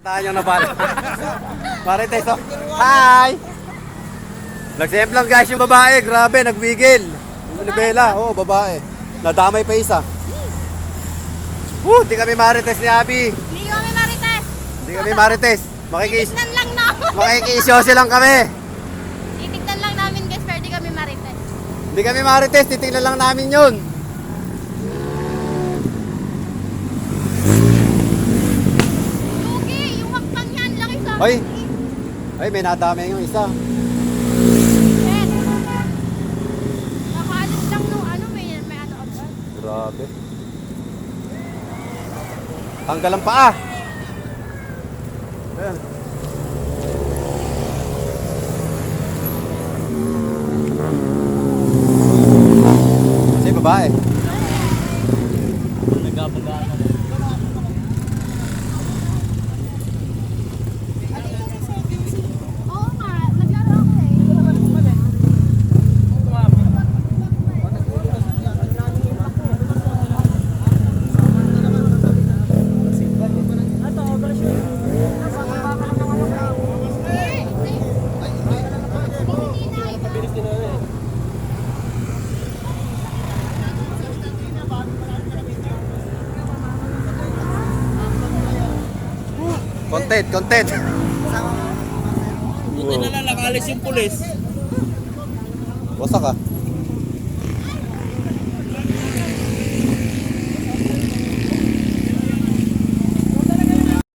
Tahan yung napal. Marites, oh. Hi! Nag-same lang guys yung babae. Grabe, nagwigil. Manibela, oh, babae. Nadamay pa isa. Di kami marites ni Abby. Hindi kami marites. Hindi kami marites. Titignan lang namin. Makikisyosi lang kami. Titignan lang namin guys, pero di kami marites. Hindi kami marites, titignan lang namin yun. Lugi, yung hakbang yan, laki sa Ay, may nadamay yung isa. Yes. Nakaalis lang nung ano, may ano agad. Grabe. Tanggal ang paa. Ayan. Kasi babae. Nagkapagaan na. Oo nga, naglaro ako eh. Content. Buti na lang nakalis yung pulis. Wasak ah.